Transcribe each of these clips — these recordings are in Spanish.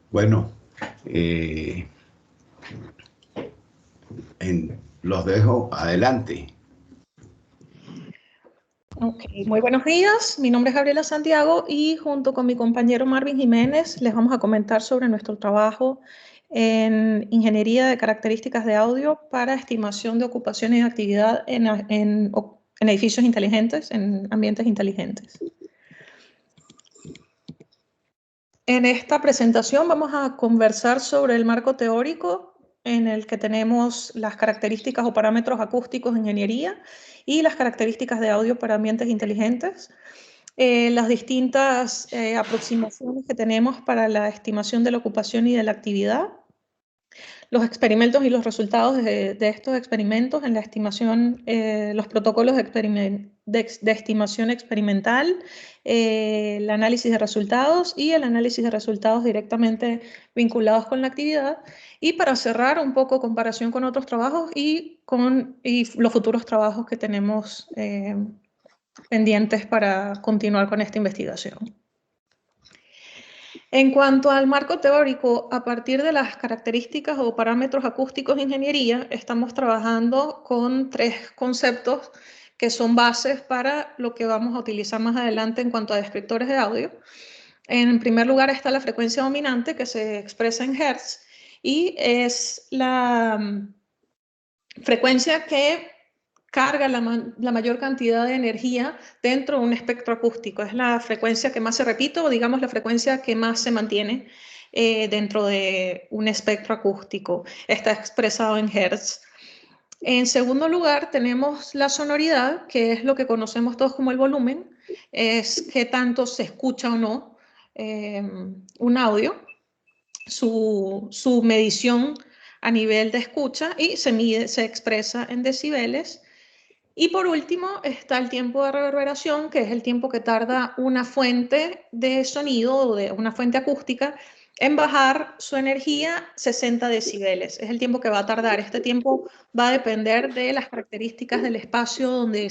Bueno, los dejo adelante. Ok, muy buenos días. Mi nombre es Gabriela Santiago y junto con mi compañero Marvin Jiménez les vamos a comentar sobre nuestro trabajo en ingeniería de características de audio para estimación de ocupación y actividad en edificios inteligentes, en ambientes inteligentes. En esta presentación vamos a conversar sobre el marco teórico en el que tenemos las características o parámetros acústicos de ingeniería y las características de audio para ambientes inteligentes, las distintas aproximaciones que tenemos para la estimación de la ocupación y de la actividad, los experimentos y los resultados de estos experimentos en la estimación, los protocolos de estimación experimental, el análisis de resultados y el análisis de resultados directamente vinculados con la actividad. Y para cerrar, un poco comparación con otros trabajos y los futuros trabajos que tenemos pendientes para continuar con esta investigación. En cuanto al marco teórico, a partir de las características o parámetros acústicos de ingeniería, estamos trabajando con tres conceptos que son bases para lo que vamos a utilizar más adelante en cuanto a descriptores de audio. En primer lugar está la frecuencia dominante, que se expresa en Hertz, y es la frecuencia que carga la mayor cantidad de energía dentro de un espectro acústico. Es la frecuencia que más se repite, o digamos la frecuencia que más se mantiene dentro de un espectro acústico. Está expresado en Hertz. En segundo lugar, tenemos la sonoridad, que es lo que conocemos todos como el volumen, es qué tanto se escucha o no un audio, su medición a nivel de escucha, y se expresa en decibeles. Y por último está el tiempo de reverberación, que es el tiempo que tarda una fuente de sonido o de una fuente acústica en bajar su energía 60 decibeles. Es el tiempo que va a tardar. Este tiempo va a depender de las características del espacio donde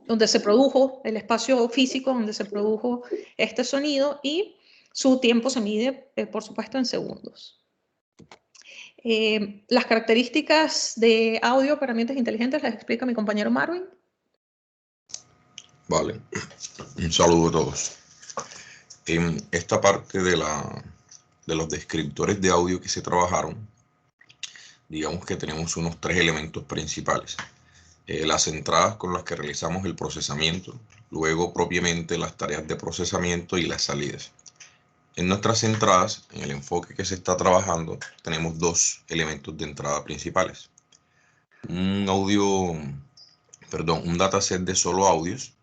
donde se produjo, el espacio físico donde se produjo este sonido, y su tiempo se mide, por supuesto, en segundos. Las características de audio para ambientes inteligentes las explica mi compañero Marvin. Vale, un saludo a todos. En esta parte de los descriptores de audio que se trabajaron, digamos que tenemos unos tres elementos principales. Las entradas con las que realizamos el procesamiento, luego propiamente las tareas de procesamiento y las salidas. En nuestras entradas, en el enfoque que se está trabajando, tenemos dos elementos de entrada principales. Un dataset de solo audios.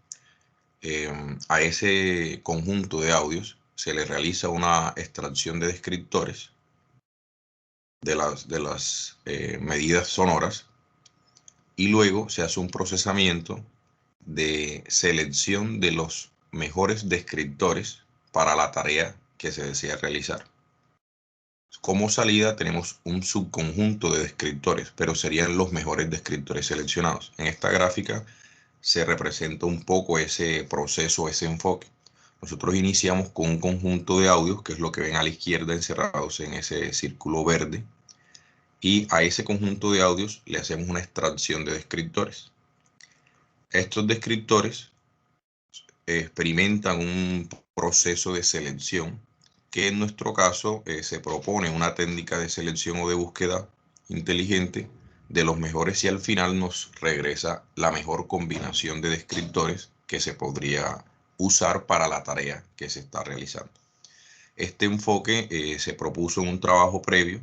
A ese conjunto de audios se le realiza una extracción de descriptores de las medidas sonoras, y luego se hace un procesamiento de selección de los mejores descriptores para la tarea que se desea realizar. Como salida tenemos un subconjunto de descriptores, pero serían los mejores descriptores seleccionados. En esta gráfica se representa un poco ese proceso, ese enfoque. Nosotros iniciamos con un conjunto de audios, que es lo que ven a la izquierda encerrados en ese círculo verde, y a ese conjunto de audios le hacemos una extracción de descriptores. Estos descriptores experimentan un proceso de selección, que en nuestro caso se propone una técnica de selección o de búsqueda inteligente de los mejores, y al final nos regresa la mejor combinación de descriptores que se podría usar para la tarea que se está realizando. Este enfoque se propuso en un trabajo previo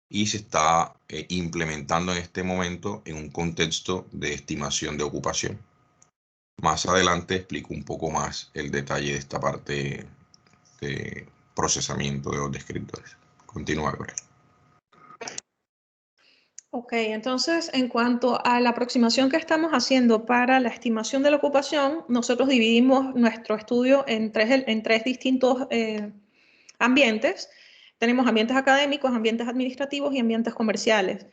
y se está implementando en este momento en un contexto de estimación de ocupación. Más adelante explico un poco más el detalle de esta parte de procesamiento de los descriptores. Continúa, Gabriel. Ok, entonces en cuanto a la aproximación que estamos haciendo para la estimación de la ocupación, nosotros dividimos nuestro estudio en tres distintos ambientes. Tenemos ambientes académicos, ambientes administrativos y ambientes comerciales.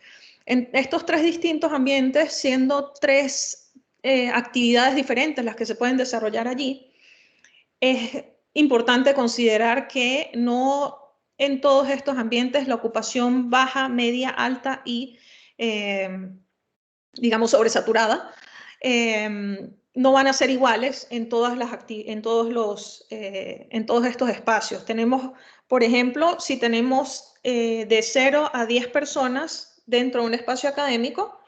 En estos tres distintos ambientes, siendo tres actividades diferentes las que se pueden desarrollar allí, importante considerar que no en todos estos ambientes la ocupación baja, media, alta y, digamos, sobresaturada, no van a ser iguales en todos estos espacios. Tenemos, por ejemplo, si tenemos de 0 a 10 personas dentro de un espacio académico,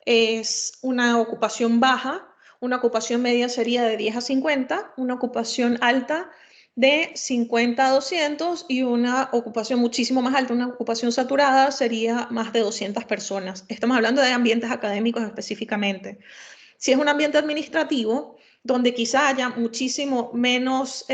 es una ocupación baja. Una ocupación media sería de 10 a 50, una ocupación alta de 50 a 200 y una ocupación muchísimo más alta, una ocupación saturada, sería más de 200 personas. Estamos hablando de ambientes académicos específicamente. Si es un ambiente administrativo, donde quizá haya muchísimo menos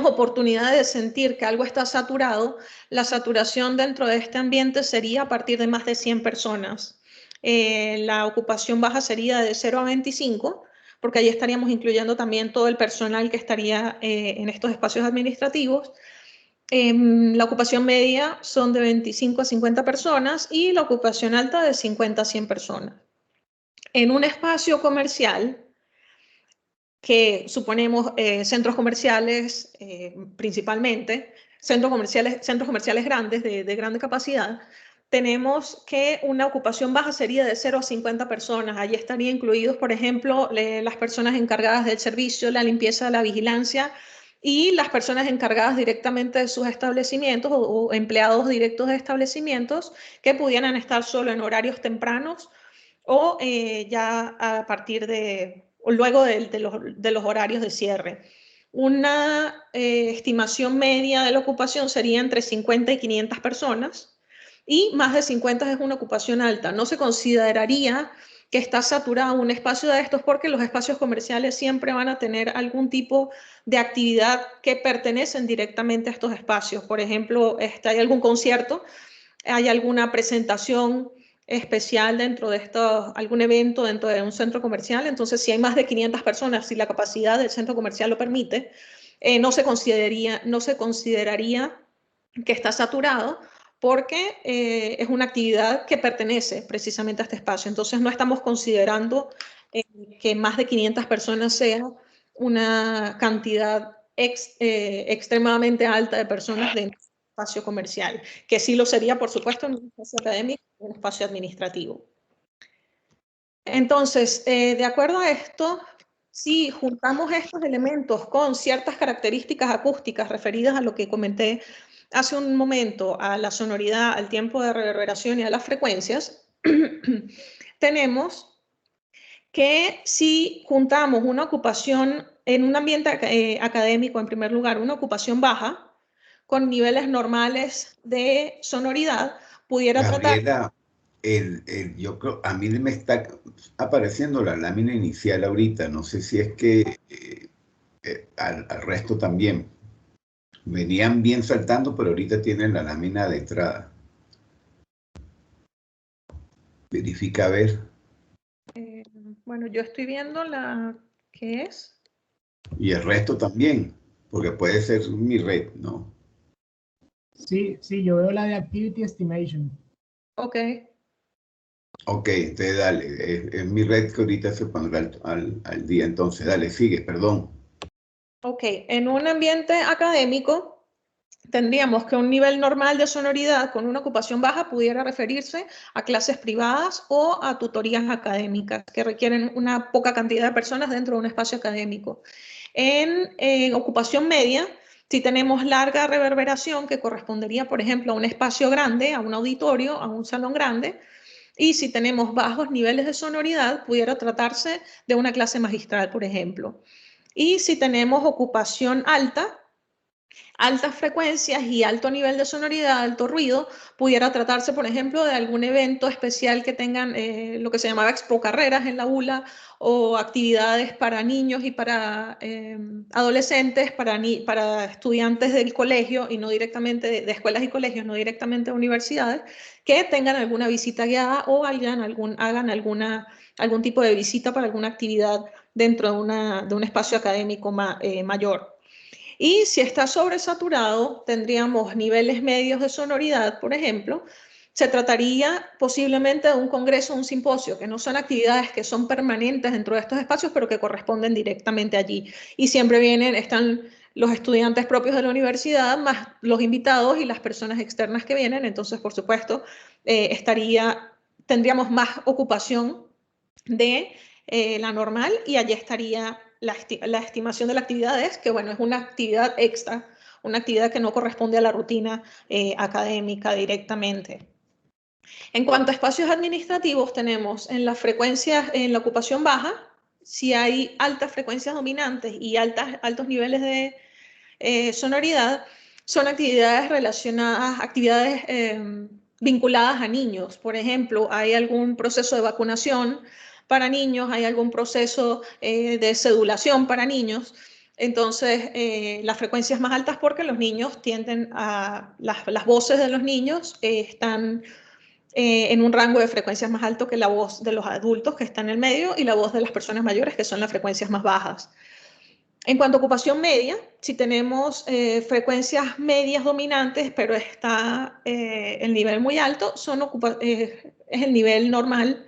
oportunidad de sentir que algo está saturado, la saturación dentro de este ambiente sería a partir de más de 100 personas. La ocupación baja sería de 0 a 25, porque ahí estaríamos incluyendo también todo el personal que estaría en estos espacios administrativos. La ocupación media son de 25 a 50 personas y la ocupación alta de 50 a 100 personas. En un espacio comercial, que suponemos centros comerciales principalmente, centros comerciales grandes, de grande capacidad, tenemos que una ocupación baja sería de 0 a 50 personas. Allí estarían incluidos, por ejemplo, las personas encargadas del servicio, la limpieza, la vigilancia y las personas encargadas directamente de sus establecimientos o empleados directos de establecimientos que pudieran estar solo en horarios tempranos o ya a partir o luego de los horarios de cierre. Una estimación media de la ocupación sería entre 50 y 500 personas y más de 50 es una ocupación alta. No se consideraría que está saturado un espacio de estos porque los espacios comerciales siempre van a tener algún tipo de actividad que pertenecen directamente a estos espacios. Por ejemplo, hay algún concierto, hay alguna presentación especial dentro de algún evento dentro de un centro comercial. Entonces, si hay más de 500 personas, si la capacidad del centro comercial lo permite, no se consideraría que está saturado porque es una actividad que pertenece precisamente a este espacio. Entonces, no estamos considerando que más de 500 personas sea una cantidad extremadamente alta de personas dentro del espacio comercial, que sí lo sería, por supuesto, en un espacio académico, en un espacio administrativo. Entonces, de acuerdo a esto, si juntamos estos elementos con ciertas características acústicas referidas a lo que comenté hace un momento, a la sonoridad, al tiempo de reverberación y a las frecuencias, tenemos que si juntamos una ocupación en un ambiente académico, en primer lugar, una ocupación baja, con niveles normales de sonoridad, pudiera Gabriela, yo creo, a mí me está apareciendo la lámina inicial ahorita, no sé si es que al resto también. Venían bien saltando, pero ahorita tienen la lámina de entrada. Verifica a ver. Bueno, yo estoy viendo la que es. Y el resto también, porque puede ser mi red, ¿no? Sí, yo veo la de Activity Estimation. Ok. Ok, entonces dale, es mi red que ahorita se pondrá al día, entonces dale, sigue, perdón. Ok, en un ambiente académico tendríamos que un nivel normal de sonoridad con una ocupación baja pudiera referirse a clases privadas o a tutorías académicas que requieren una poca cantidad de personas dentro de un espacio académico. En ocupación media, si tenemos larga reverberación que correspondería, por ejemplo, a un espacio grande, a un auditorio, a un salón grande, y si tenemos bajos niveles de sonoridad, pudiera tratarse de una clase magistral, por ejemplo. Y si tenemos ocupación alta, altas frecuencias y alto nivel de sonoridad, alto ruido, pudiera tratarse, por ejemplo, de algún evento especial que tengan lo que se llamaba expo carreras en la ULA o actividades para niños y para adolescentes, para estudiantes del colegio y no directamente de escuelas y colegios, no directamente de universidades, que tengan alguna visita guiada o hagan algún tipo de visita para alguna actividad dentro de un espacio académico mayor. Y si está sobresaturado, tendríamos niveles medios de sonoridad, por ejemplo, se trataría posiblemente de un congreso, un simposio, que no son actividades que son permanentes dentro de estos espacios, pero que corresponden directamente allí. Y siempre están los estudiantes propios de la universidad, más los invitados y las personas externas que vienen. Entonces, por supuesto, tendríamos más ocupación de la normal, y allí estaría la estimación de la actividad, que bueno, es una actividad extra, una actividad que no corresponde a la rutina académica directamente. En cuanto a espacios administrativos, tenemos en las frecuencias, en la ocupación baja, si hay altas frecuencias dominantes y altos niveles de sonoridad, son actividades relacionadas, vinculadas a niños. Por ejemplo, hay algún proceso de vacunación para niños, hay algún proceso de sedulación para niños. Entonces, las frecuencias más altas, porque los niños tienden a, las voces de los niños están en un rango de frecuencias más alto que la voz de los adultos, que está en el medio, y la voz de las personas mayores, que son las frecuencias más bajas. En cuanto a ocupación media, si tenemos frecuencias medias dominantes, pero está el nivel muy alto, es el nivel normal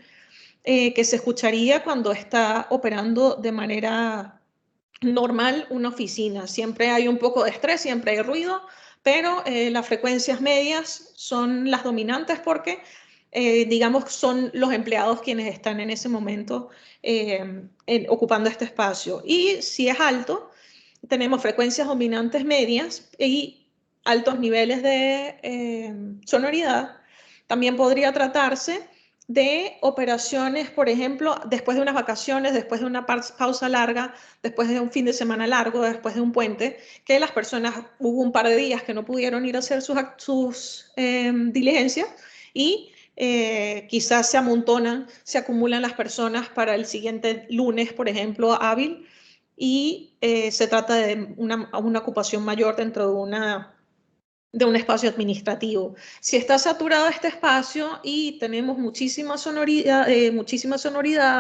que se escucharía cuando está operando de manera normal una oficina. Siempre hay un poco de estrés, siempre hay ruido, pero las frecuencias medias son las dominantes porque, digamos, son los empleados quienes están en ese momento ocupando este espacio. Y si es alto, tenemos frecuencias dominantes medias y altos niveles de sonoridad. También podría tratarse de operaciones, por ejemplo, después de unas vacaciones, después de una pausa larga, después de un fin de semana largo, después de un puente, que las personas, hubo un par de días que no pudieron ir a hacer sus diligencias, y quizás se amontonan, se acumulan las personas para el siguiente lunes, por ejemplo, hábil, y se trata de una ocupación mayor dentro de un espacio administrativo. Si está saturado este espacio y tenemos muchísima sonoridad,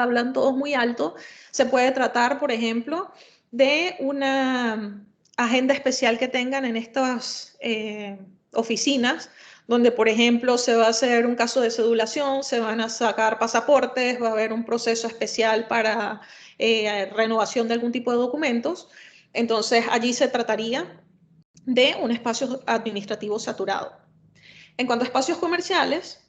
hablan todos muy alto, se puede tratar, por ejemplo, de una agenda especial que tengan en estas oficinas, donde, por ejemplo, se va a hacer un caso de sedulación, se van a sacar pasaportes, va a haber un proceso especial para renovación de algún tipo de documentos. Entonces, allí se trataría de un espacio administrativo saturado. En cuanto a espacios comerciales,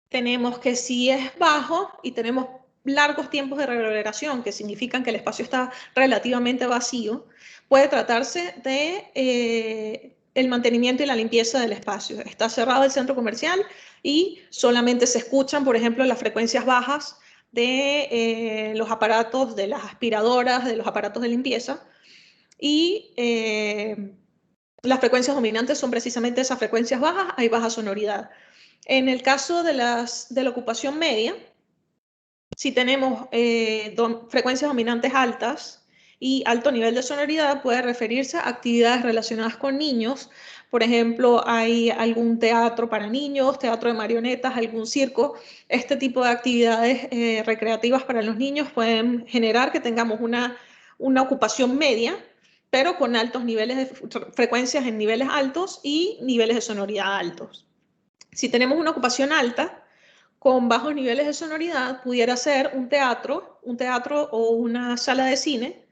tenemos que si es bajo y tenemos largos tiempos de reverberación, que significan que el espacio está relativamente vacío, puede tratarse de el mantenimiento y la limpieza del espacio. Está cerrado el centro comercial y solamente se escuchan, por ejemplo, las frecuencias bajas de los aparatos, de las aspiradoras, de los aparatos de limpieza, y las frecuencias dominantes son precisamente esas frecuencias bajas, hay baja sonoridad. En el caso de la ocupación media, si tenemos frecuencias dominantes altas y alto nivel de sonoridad, puede referirse a actividades relacionadas con niños. Por ejemplo, hay algún teatro para niños, teatro de marionetas, algún circo. Este tipo de actividades recreativas para los niños pueden generar que tengamos una ocupación media, pero con altos niveles de frecuencias en niveles altos y niveles de sonoridad altos. Si tenemos una ocupación alta, con bajos niveles de sonoridad, pudiera ser un teatro o una sala de cine,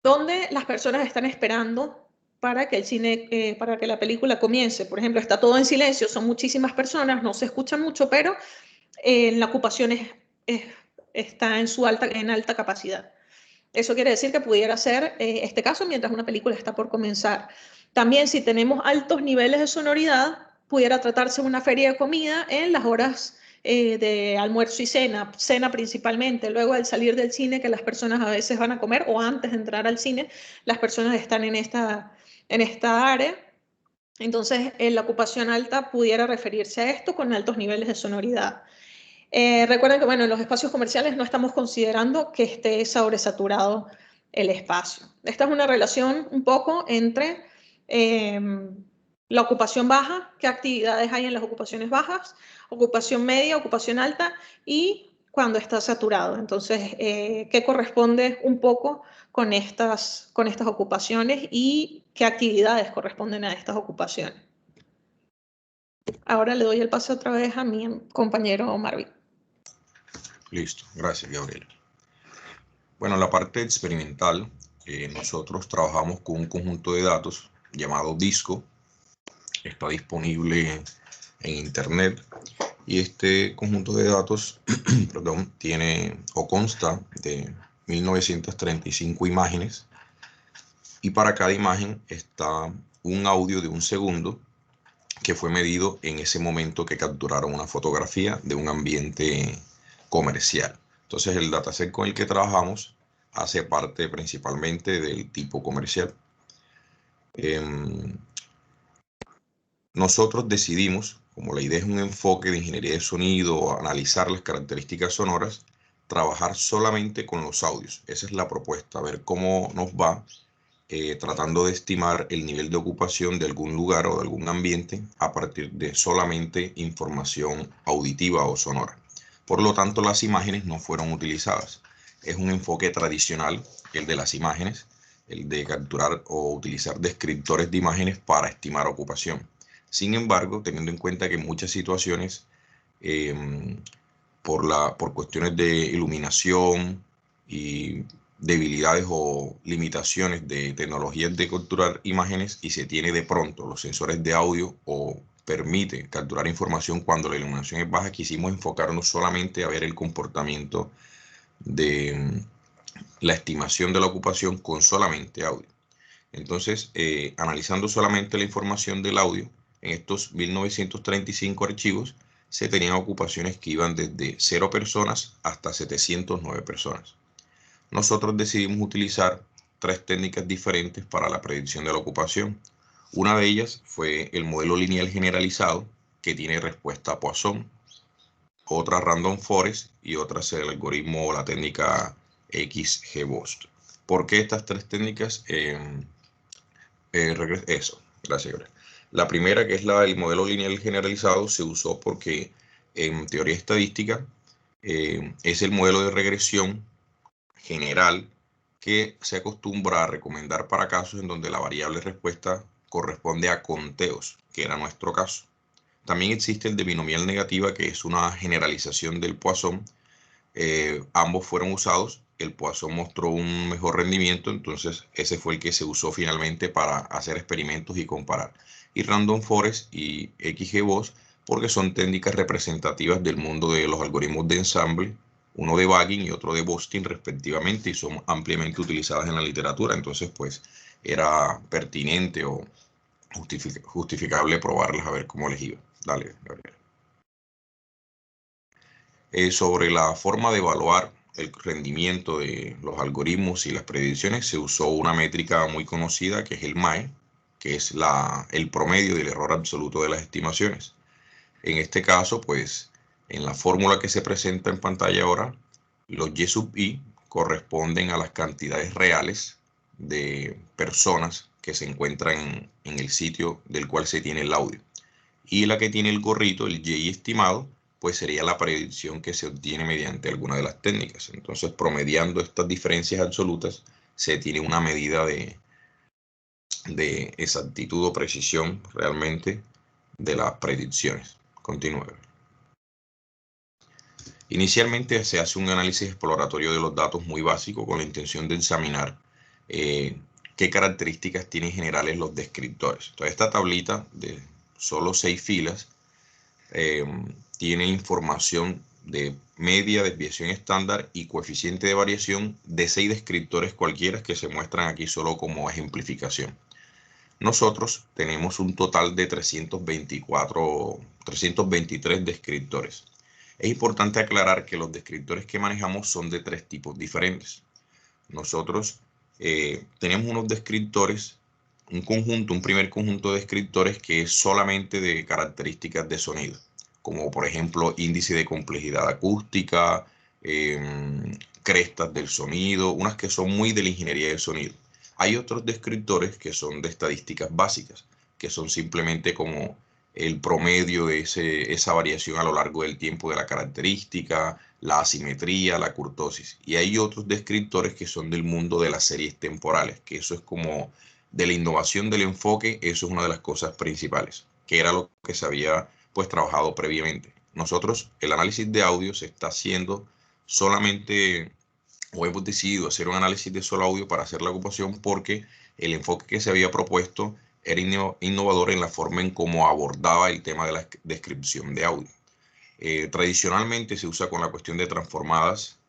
donde las personas están esperando para que para que la película comience. Por ejemplo, está todo en silencio, son muchísimas personas, no se escucha mucho, pero la ocupación está en alta capacidad. Eso quiere decir que pudiera ser este caso mientras una película está por comenzar. También, si tenemos altos niveles de sonoridad, pudiera tratarse de una feria de comida en las horas de almuerzo y cena principalmente. Luego, al salir del cine, que las personas a veces van a comer, o antes de entrar al cine, las personas están en esta área. Entonces, la ocupación alta pudiera referirse a esto con altos niveles de sonoridad. Recuerden que, bueno, en los espacios comerciales no estamos considerando que esté sobresaturado el espacio. Esta es una relación un poco entre la ocupación baja, qué actividades hay en las ocupaciones bajas, ocupación media, ocupación alta, y cuando está saturado. Entonces, ¿qué corresponde un poco con estas ocupaciones y qué actividades corresponden a estas ocupaciones? Ahora le doy el paso otra vez a mi compañero Marvin. Listo, gracias, Gabriela. Bueno, en la parte experimental, nosotros trabajamos con un conjunto de datos llamado Disco. Está disponible en internet y este conjunto de datos perdón, tiene o consta de 1935 imágenes, y para cada imagen está un audio de 1 segundo que fue medido en ese momento que capturaron una fotografía de un ambiente comercial. Entonces el dataset con el que trabajamos hace parte principalmente del tipo comercial. Nosotros decidimos, como la idea es un enfoque de ingeniería de sonido, analizar las características sonoras, trabajar solamente con los audios. Esa es la propuesta, ver cómo nos va tratando de estimar el nivel de ocupación de algún lugar o de algún ambiente a partir de solamente información auditiva o sonora. Por lo tanto, las imágenes no fueron utilizadas. Es un enfoque tradicional, el de las imágenes, el de capturar o utilizar descriptores de imágenes para estimar ocupación. Sin embargo, teniendo en cuenta que en muchas situaciones, por cuestiones de iluminación y debilidades o limitaciones de tecnologías de capturar imágenes, y se tiene de pronto los sensores de audio o permite capturar información cuando la iluminación es baja, quisimos enfocarnos solamente a ver el comportamiento de la estimación de la ocupación con solamente audio. Entonces, analizando solamente la información del audio, en estos 1935 archivos se tenían ocupaciones que iban desde 0 personas hasta 709 personas. Nosotros decidimos utilizar 3 técnicas diferentes para la predicción de la ocupación. Una de ellas fue el modelo lineal generalizado, que tiene respuesta a Poisson, otra Random Forest y otra es el algoritmo o la técnica XGBoost. ¿Por qué estas 3 técnicas? Eso, gracias. La primera, que es el modelo lineal generalizado, se usó porque en teoría estadística es el modelo de regresión general que se acostumbra a recomendar para casos en donde la variable respuesta corresponde a conteos, que era nuestro caso. También existe el de binomial negativa, que es una generalización del Poisson. Ambos fueron usados. El Poisson mostró un mejor rendimiento, entonces ese fue el que se usó finalmente para hacer experimentos y comparar. Y Random Forest y XGBoost porque son técnicas representativas del mundo de los algoritmos de ensamble, uno de Baggin y otro de Boosting respectivamente, y son ampliamente utilizadas en la literatura. Entonces pues era pertinente o justificable probarlas a ver cómo les iba. Dale, Gabriel. Sobre la forma de evaluar el rendimiento de los algoritmos y las predicciones, se usó una métrica muy conocida que es el MAE, que es el promedio del error absoluto de las estimaciones. En este caso, pues, en la fórmula que se presenta en pantalla ahora, los Y sub I corresponden a las cantidades reales de personas que se encuentran en el sitio del cual se tiene el audio. Y la que tiene el gorrito, el Y estimado, pues sería la predicción que se obtiene mediante alguna de las técnicas. Entonces, promediando estas diferencias absolutas, se tiene una medida de exactitud o precisión realmente de las predicciones. Continúe. Inicialmente se hace un análisis exploratorio de los datos muy básico con la intención de examinar qué características tienen generales los descriptores. Entonces, esta tablita de solo 6 filas tiene información de media, desviación estándar y coeficiente de variación de 6 descriptores cualquiera que se muestran aquí solo como ejemplificación. Nosotros tenemos un total de 323 descriptores. Es importante aclarar que los descriptores que manejamos son de 3 tipos diferentes. Nosotros tenemos unos descriptores, un primer conjunto de descriptores que es solamente de características de sonido, como por ejemplo índice de complejidad acústica, crestas del sonido, unas que son muy de la ingeniería del sonido. Hay otros descriptores que son de estadísticas básicas, que son simplemente como el promedio de esa variación a lo largo del tiempo de la característica, la asimetría, la curtosis. Y hay otros descriptores que son del mundo de las series temporales, que eso es como de la innovación del enfoque, eso es una de las cosas principales, que era lo que se había pues trabajado previamente. Nosotros, el análisis de audio se está haciendo solamente, o hemos decidido hacer un análisis de solo audio para hacer la ocupación porque el enfoque que se había propuesto era innovador en la forma en cómo abordaba el tema de la descripción de audio. Tradicionalmente se usa con la cuestión de transformadas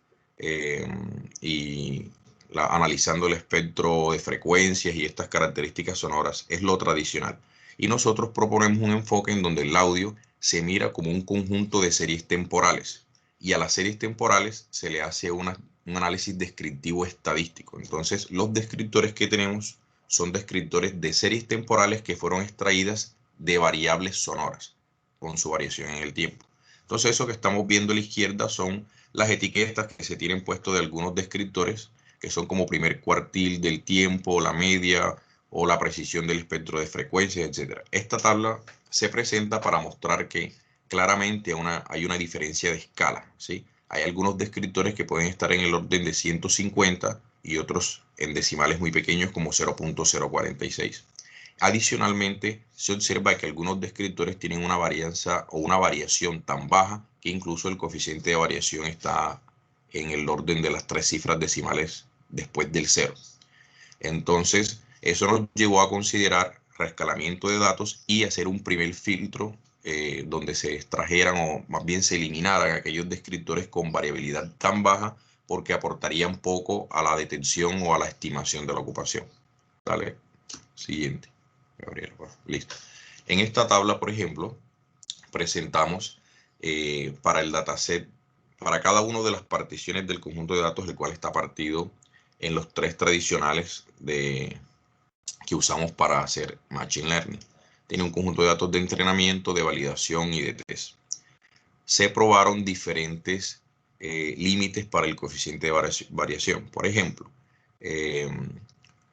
y analizando el espectro de frecuencias y estas características sonoras. Es lo tradicional. Y nosotros proponemos un enfoque en donde el audio se mira como un conjunto de series temporales. Y a las series temporales se le hace un análisis descriptivo estadístico. Entonces, los descriptores que tenemos son descriptores de series temporales que fueron extraídas de variables sonoras con su variación en el tiempo. Entonces, eso que estamos viendo a la izquierda son las etiquetas que se tienen puesto de algunos descriptores, que son como primer cuartil del tiempo, la media o la precisión del espectro de frecuencias, etc. Esta tabla se presenta para mostrar que claramente hay una diferencia de escala, ¿sí? Hay algunos descriptores que pueden estar en el orden de 150 y otros en decimales muy pequeños como 0.046. Adicionalmente, se observa que algunos descriptores tienen una varianza o una variación tan baja que incluso el coeficiente de variación está en el orden de las 3 cifras decimales después del 0. Entonces, eso nos llevó a considerar reescalamiento de datos y hacer un primer filtro donde se extrajeran o más bien se eliminaran aquellos descriptores con variabilidad tan baja porque aportarían poco a la detección o a la estimación de la ocupación. Dale, siguiente. Gabriel, bueno, listo. En esta tabla, por ejemplo, presentamos para el dataset, para cada una de las particiones del conjunto de datos, el cual está partido en los 3 tradicionales que usamos para hacer Machine Learning. Tiene un conjunto de datos de entrenamiento, de validación y de test. Se probaron diferentes límites para el coeficiente de variación. Por ejemplo,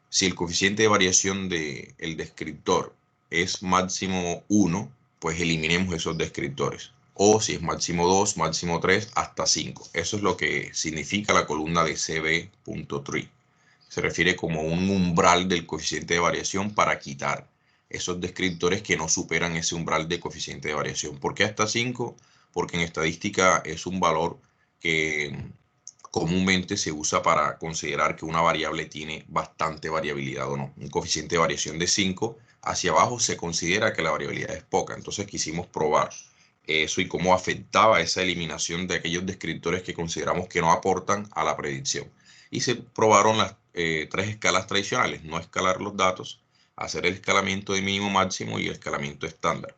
si el coeficiente de variación del descriptor es máximo 1, pues eliminemos esos descriptores. O si es máximo 2, máximo 3, hasta 5. Eso es lo que significa la columna de CB.tree. Se refiere como un umbral del coeficiente de variación para quitar esos descriptores que no superan ese umbral de coeficiente de variación. ¿Por qué hasta 5? Porque en estadística es un valor que comúnmente se usa para considerar que una variable tiene bastante variabilidad o no. Un coeficiente de variación de 5 hacia abajo se considera que la variabilidad es poca. Entonces quisimos probar eso y cómo afectaba esa eliminación de aquellos descriptores que consideramos que no aportan a la predicción. Y se probaron las 3 escalas tradicionales: no escalar los datos, hacer el escalamiento de mínimo máximo y el escalamiento estándar.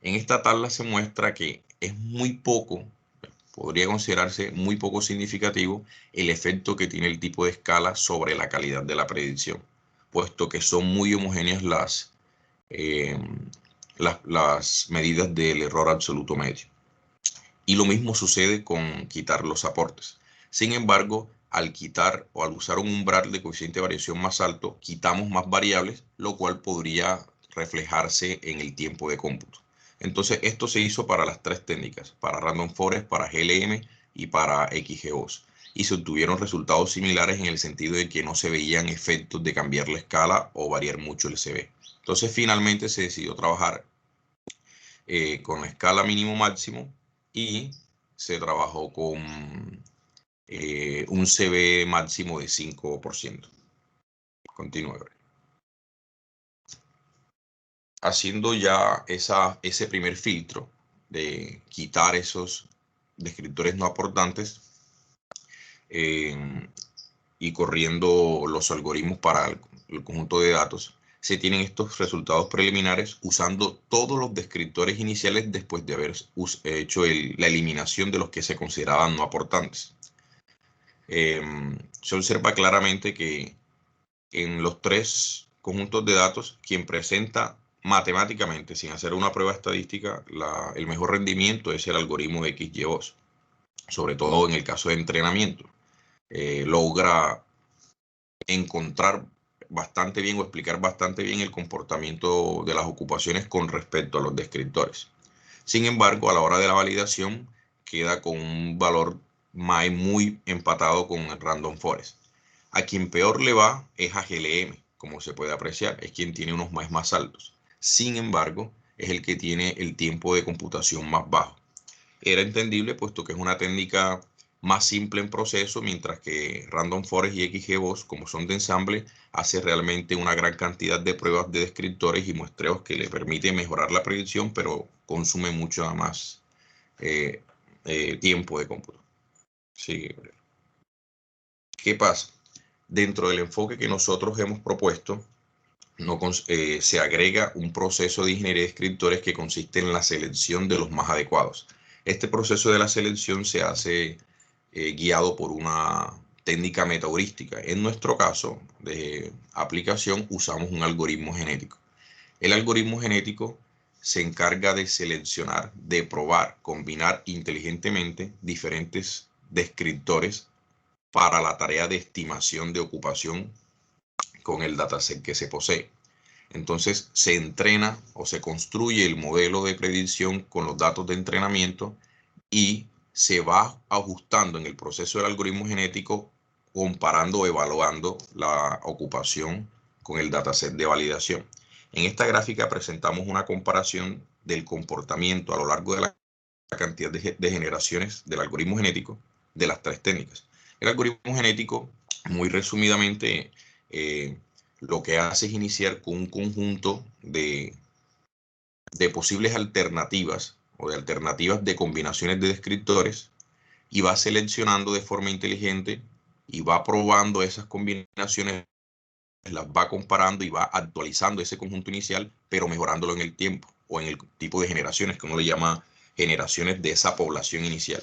En esta tabla se muestra que es muy poco, podría considerarse muy poco significativo el efecto que tiene el tipo de escala sobre la calidad de la predicción, puesto que son muy homogéneas las medidas del error absoluto medio. Y lo mismo sucede con quitar los aportes. Sin embargo, al quitar o al usar un umbral de coeficiente de variación más alto, quitamos más variables, lo cual podría reflejarse en el tiempo de cómputo. Entonces, esto se hizo para las 3 técnicas, para Random Forest, para GLM y para XGBoost. Y se obtuvieron resultados similares en el sentido de que no se veían efectos de cambiar la escala o variar mucho el CB. Entonces, finalmente se decidió trabajar con la escala mínimo máximo y se trabajó con un CB máximo de 5%. Continúe. Haciendo ya ese primer filtro de quitar esos descriptores no aportantes y corriendo los algoritmos para el conjunto de datos, se tienen estos resultados preliminares usando todos los descriptores iniciales después de haber hecho la eliminación de los que se consideraban no aportantes. Se observa claramente que en los 3 conjuntos de datos, quien presenta matemáticamente, sin hacer una prueba estadística, el mejor rendimiento es el algoritmo de XGBoost, sobre todo en el caso de entrenamiento. Logra encontrar bastante bien o explicar bastante bien el comportamiento de las ocupaciones con respecto a los descriptores. Sin embargo, a la hora de la validación, queda con un valor muy empatado con el Random Forest. A quien peor le va es a GLM, como se puede apreciar, es quien tiene unos más altos. Sin embargo, es el que tiene el tiempo de computación más bajo. Era entendible puesto que es una técnica más simple en proceso, mientras que Random Forest y XGBoost, como son de ensamble, hace realmente una gran cantidad de pruebas de descriptores y muestreos que le permite mejorar la predicción, pero consume mucho más tiempo de cómputo. Sí. ¿Qué pasa? Dentro del enfoque que nosotros hemos propuesto, se agrega un proceso de ingeniería de descriptores que consiste en la selección de los más adecuados. Este proceso de la selección se hace guiado por una técnica metaheurística. En nuestro caso de aplicación usamos un algoritmo genético. El algoritmo genético se encarga de seleccionar, de probar, combinar inteligentemente diferentes descriptores para la tarea de estimación de ocupación con el dataset que se posee. Entonces se entrena o se construye el modelo de predicción con los datos de entrenamiento y se va ajustando en el proceso del algoritmo genético, comparando o evaluando la ocupación con el dataset de validación. En esta gráfica presentamos una comparación del comportamiento a lo largo de la cantidad de generaciones del algoritmo genético de las tres técnicas. El algoritmo genético, muy resumidamente, lo que hace es iniciar con un conjunto de posibles alternativas o de alternativas de combinaciones de descriptores y va seleccionando de forma inteligente y va probando esas combinaciones, las va comparando y va actualizando ese conjunto inicial, pero mejorándolo en el tiempo o en el tipo de generaciones que uno le llama generaciones de esa población inicial.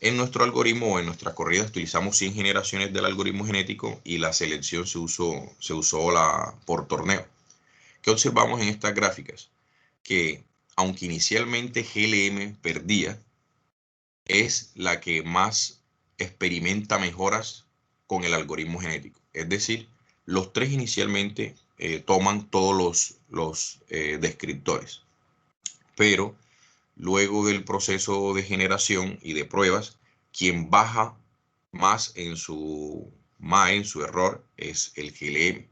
En nuestro algoritmo o en nuestras corridas utilizamos 100 generaciones del algoritmo genético y la selección se usó por torneo. ¿Qué observamos en estas gráficas? Que aunque inicialmente GLM perdía, es la que más experimenta mejoras con el algoritmo genético. Es decir, los tres inicialmente toman todos los descriptores, pero luego del proceso de generación y de pruebas, quien baja más en su error es el GLM.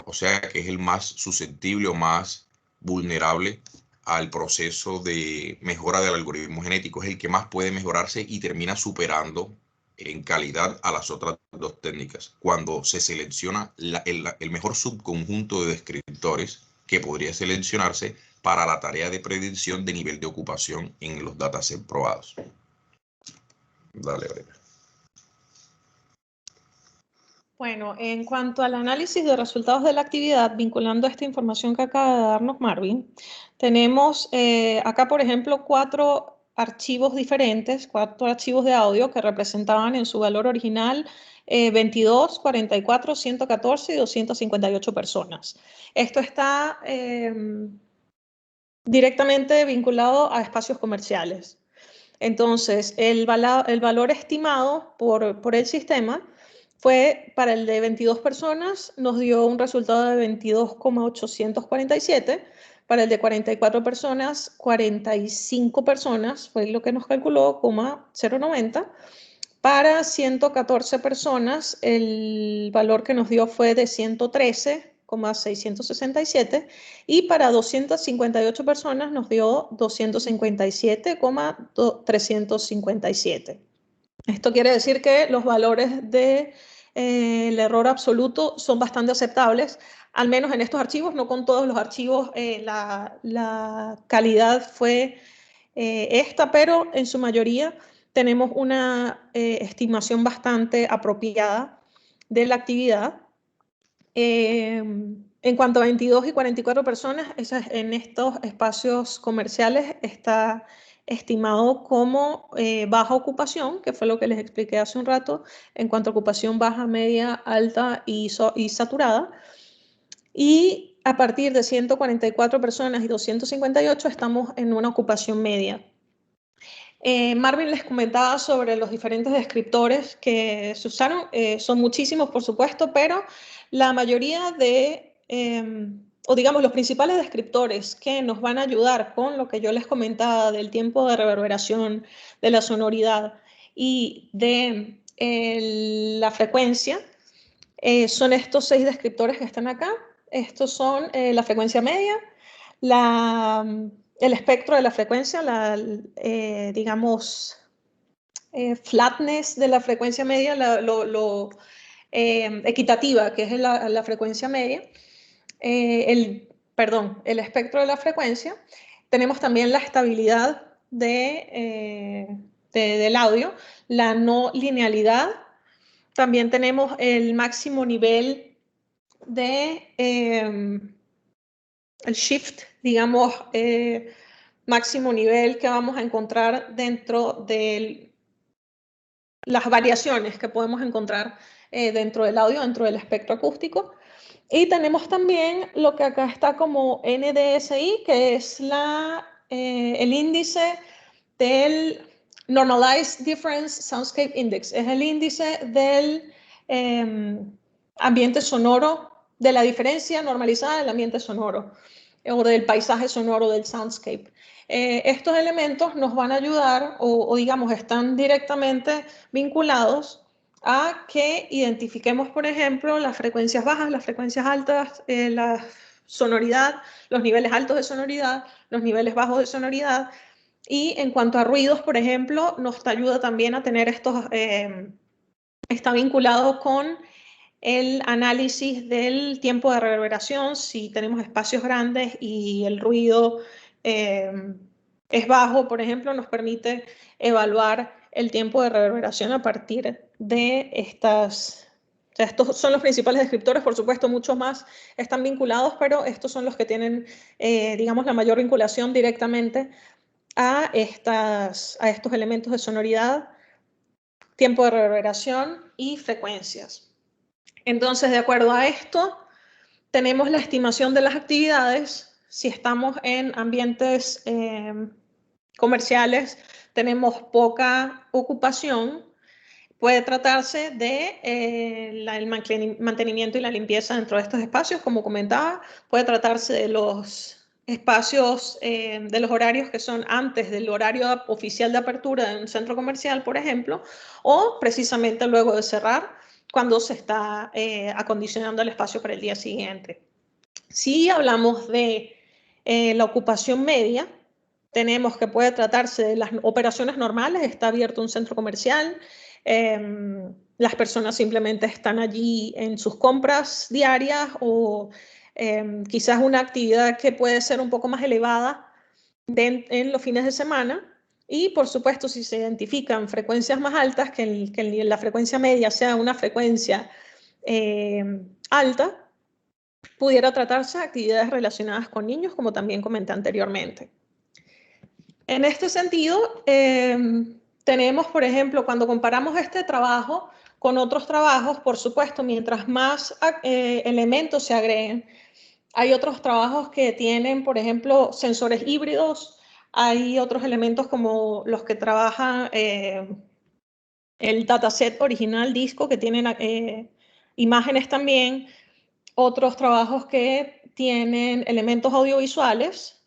O sea que es el más susceptible o más vulnerable al proceso de mejora del algoritmo genético. Es el que más puede mejorarse y termina superando en calidad a las otras dos técnicas. Cuando se selecciona el mejor subconjunto de descriptores que podría seleccionarse para la tarea de predicción de nivel de ocupación en los datasets probados. Dale, Brenda. Bueno, en cuanto al análisis de resultados de la actividad, vinculando esta información que acaba de darnos Marvin, tenemos acá, por ejemplo, 4 archivos diferentes, 4 archivos de audio que representaban en su valor original 22, 44, 114 y 258 personas. Esto está directamente vinculado a espacios comerciales. Entonces, el valor estimado por el sistema fue para el de 22 personas, nos dio un resultado de 22,847. Para el de 44 personas, 45 personas fue lo que nos calculó, 0,90. Para 114 personas, el valor que nos dio fue de 113,667 y para 258 personas nos dio 257,357. Esto quiere decir que los valores del error absoluto son bastante aceptables, al menos en estos archivos, no con todos los archivos la calidad fue esta, pero en su mayoría tenemos una estimación bastante apropiada de la actividad. En cuanto a 22 y 44 personas, en estos espacios comerciales está estimado como baja ocupación, que fue lo que les expliqué hace un rato, en cuanto a ocupación baja, media, alta y saturada. Y a partir de 144 personas y 258 estamos en una ocupación media. Marvin les comentaba sobre los diferentes descriptores que se usaron. Son muchísimos, por supuesto, pero la mayoría o digamos los principales descriptores que nos van a ayudar con lo que yo les comentaba del tiempo de reverberación, de la sonoridad y de la frecuencia, son estos 6 descriptores que están acá. Estos son la frecuencia media, el espectro de la frecuencia, digamos, flatness de la frecuencia media, equitativa, que es la frecuencia media, el espectro de la frecuencia. Tenemos también la estabilidad del audio, la no linealidad. También tenemos el máximo nivel el shift, digamos, máximo nivel que vamos a encontrar dentro de las variaciones que podemos encontrar dentro del audio, dentro del espectro acústico. Y tenemos también lo que acá está como NDSI, que es el índice del Normalized Difference Soundscape Index. Es el índice del ambiente sonoro, de la diferencia normalizada del ambiente sonoro o del paisaje sonoro, del soundscape. Estos elementos nos van a ayudar o digamos están directamente vinculados a que identifiquemos, por ejemplo, las frecuencias bajas, las frecuencias altas, la sonoridad, los niveles altos de sonoridad, los niveles bajos de sonoridad. Y en cuanto a ruidos, por ejemplo, nos ayuda también a tener está vinculado con el análisis del tiempo de reverberación, si tenemos espacios grandes y el ruido es bajo, por ejemplo, nos permite evaluar el tiempo de reverberación a partir de estas. O sea, estos son los principales descriptores, por supuesto, muchos más están vinculados, pero estos son los que tienen, digamos, la mayor vinculación directamente a estos elementos de sonoridad, tiempo de reverberación y frecuencias. Entonces, de acuerdo a esto, tenemos la estimación de las actividades. Si estamos en ambientes comerciales, tenemos poca ocupación. Puede tratarse de el mantenimiento y la limpieza dentro de estos espacios, como comentaba. Puede tratarse de los espacios, de los horarios que son antes del horario oficial de apertura de un centro comercial, por ejemplo, o precisamente luego de cerrar, cuando se está acondicionando el espacio para el día siguiente. Si hablamos de la ocupación media, tenemos que puede tratarse de las operaciones normales, está abierto un centro comercial, las personas simplemente están allí en sus compras diarias o quizás una actividad que puede ser un poco más elevada en los fines de semana. Y, por supuesto, si se identifican frecuencias más altas, que la frecuencia media sea una frecuencia alta, pudiera tratarse de actividades relacionadas con niños, como también comenté anteriormente. En este sentido, tenemos, por ejemplo, cuando comparamos este trabajo con otros trabajos, por supuesto, mientras más elementos se agreguen, hay otros trabajos que tienen, por ejemplo, sensores híbridos, hay otros elementos como los que trabaja el dataset original disco, que tienen imágenes también, otros trabajos que tienen elementos audiovisuales.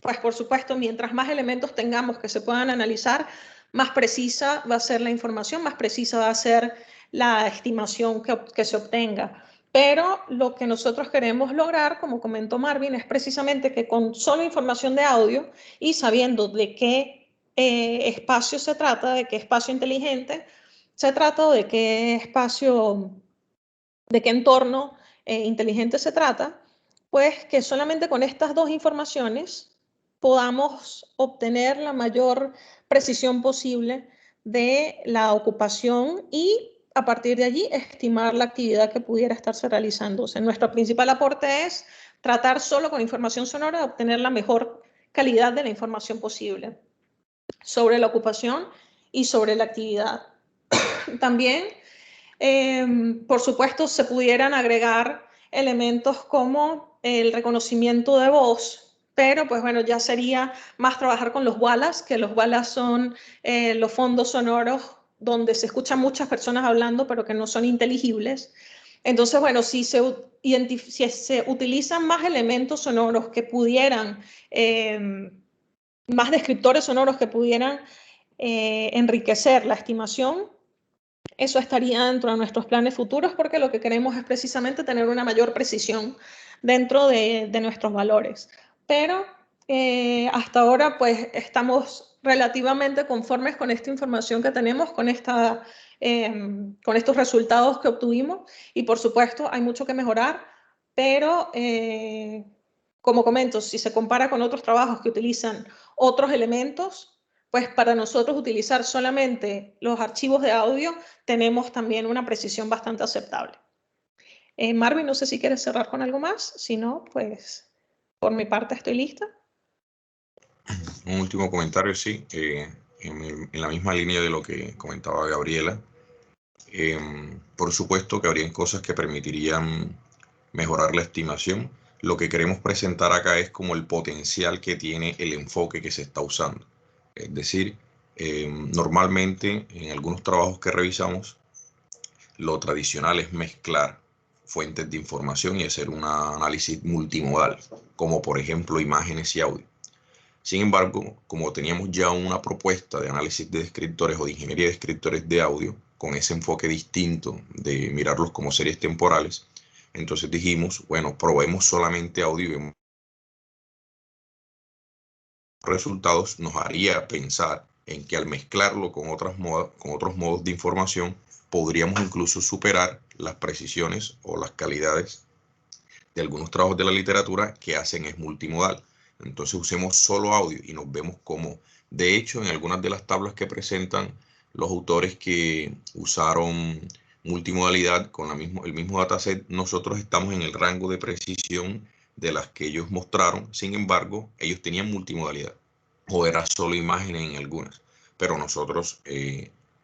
Pues por supuesto, mientras más elementos tengamos que se puedan analizar, más precisa va a ser la información, más precisa va a ser la estimación que se obtenga. Pero lo que nosotros queremos lograr, como comentó Marvin, es precisamente que con solo información de audio y sabiendo de qué espacio se trata, de qué espacio inteligente se trata, o de qué espacio, de qué entorno inteligente se trata, pues que solamente con estas dos informaciones podamos obtener la mayor precisión posible de la ocupación y a partir de allí estimar la actividad que pudiera estarse realizando. O sea, nuestro principal aporte es tratar solo con información sonora de obtener la mejor calidad de la información posible sobre la ocupación y sobre la actividad. También, por supuesto, se pudieran agregar elementos como el reconocimiento de voz, pero pues bueno, ya sería más trabajar con los WALAs, que los WALAs son los fondos sonoros donde se escuchan muchas personas hablando, pero que no son inteligibles. Entonces, bueno, si se utilizan más elementos sonoros que pudieran, más descriptores sonoros que pudieran enriquecer la estimación, eso estaría dentro de nuestros planes futuros, porque lo que queremos es precisamente tener una mayor precisión dentro de nuestros valores. pero hasta ahora pues estamos relativamente conformes con esta información que tenemos, con estos resultados que obtuvimos, y por supuesto hay mucho que mejorar, pero como comento, si se compara con otros trabajos que utilizan otros elementos, pues para nosotros utilizar solamente los archivos de audio tenemos también una precisión bastante aceptable. Marvin, no sé si quieres cerrar con algo más, si no, pues por mi parte estoy lista. Un último comentario, sí, en la misma línea de lo que comentaba Gabriela. Por supuesto que habrían cosas que permitirían mejorar la estimación. Lo que queremos presentar acá es como el potencial que tiene el enfoque que se está usando. Es decir, normalmente en algunos trabajos que revisamos, lo tradicional es mezclar fuentes de información y hacer un análisis multimodal, como por ejemplo imágenes y audio. Sin embargo, como teníamos ya una propuesta de análisis de descriptores o de ingeniería de descriptores de audio, con ese enfoque distinto de mirarlos como series temporales, entonces dijimos, bueno, probemos solamente audio y vemos resultados. Nos haría pensar en que al mezclarlo con otros modos de información, podríamos incluso superar las precisiones o las calidades de algunos trabajos de la literatura que hacen es multimodal. Entonces usemos solo audio y nos vemos como, de hecho, en algunas de las tablas que presentan los autores que usaron multimodalidad con el mismo dataset, nosotros estamos en el rango de precisión de las que ellos mostraron. Sin embargo, ellos tenían multimodalidad o era solo imágenes en algunas, pero nosotros